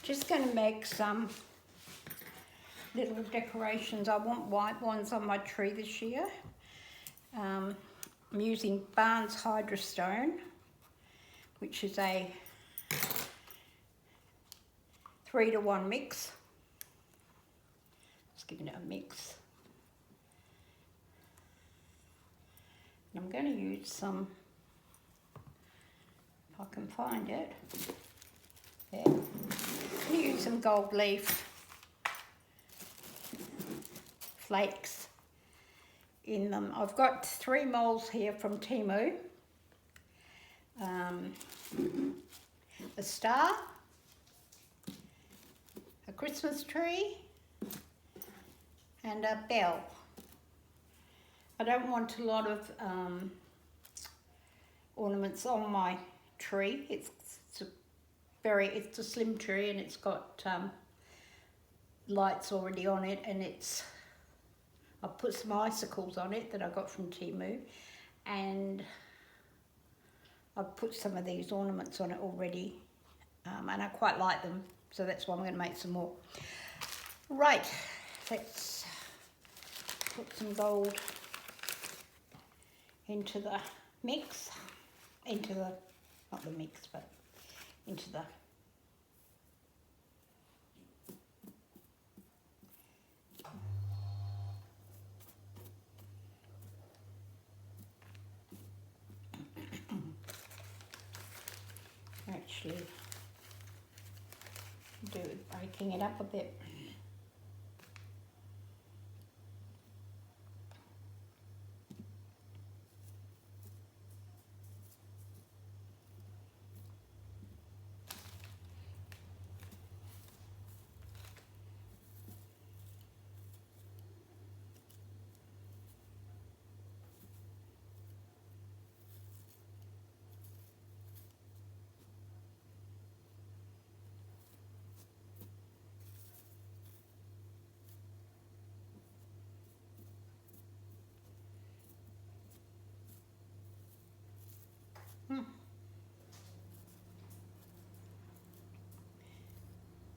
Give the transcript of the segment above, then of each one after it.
Just going to make some little decorations. I want white ones on my tree this year. I'm using Barnes Hydra Stone, which is a 3-to-1 mix. Just giving it a mix. And I'm going to use some, if I can find it, there. I'm going to use some gold leaf flakes in them. I've got 3 moulds here from Temu. A star, a Christmas tree, and a bell. I don't want a lot of ornaments on my tree. It's a slim tree, and it's got lights already on it, and I've put some icicles on it that I got from Temu, and I've put some of these ornaments on it already, and I quite like them, so that's why I'm going to make some more. Right, let's put some gold into the mix, not the mix, but into the actually do it, breaking it up a bit.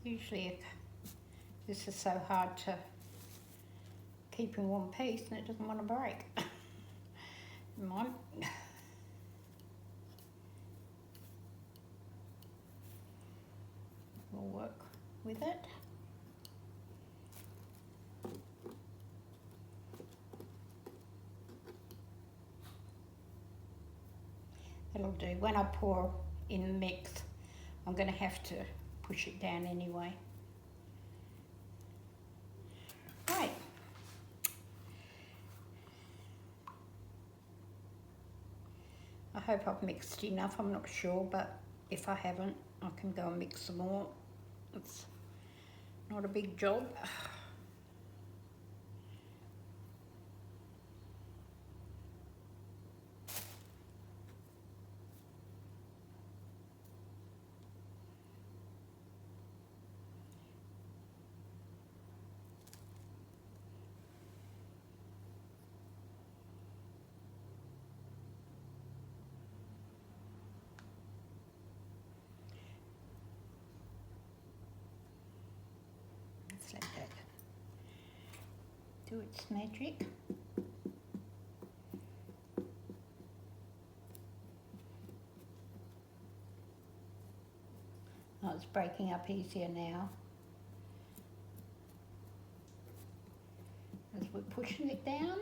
Usually this is so hard to keep in one piece and it doesn't want to break. Never mind. We'll work with it. That'll do. When I pour in the mix, I'm going to have to push it down anyway. Right. I hope I've mixed enough. I'm not sure, but if I haven't, I can go and mix some more. It's not a big job. Let that do its magic. Oh, it's breaking up easier now as we're pushing it down.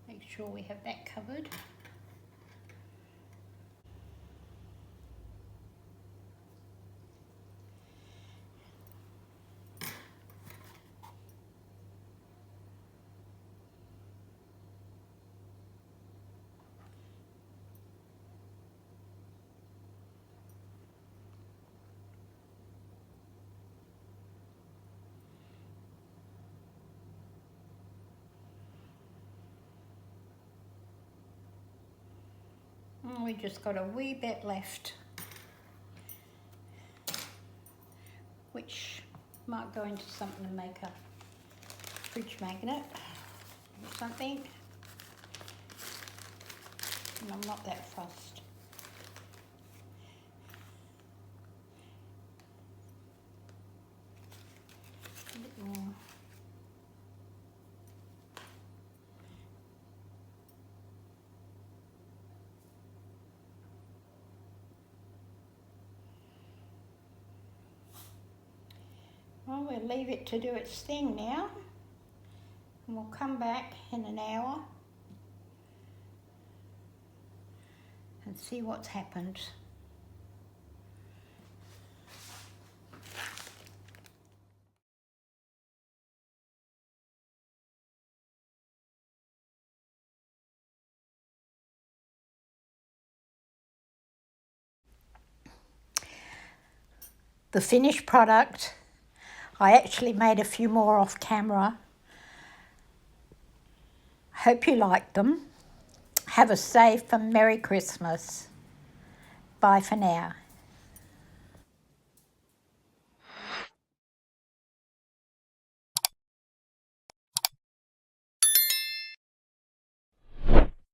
Make sure we have that covered. And we just got a wee bit left, which might go into something to make a fridge magnet or something. And I'm not that fussed. A bit more. Well, we'll leave it to do its thing now, and we'll come back in an hour and see what's happened. The finished product, I actually made a few more off camera. Hope you liked them. Have a safe and Merry Christmas. Bye for now.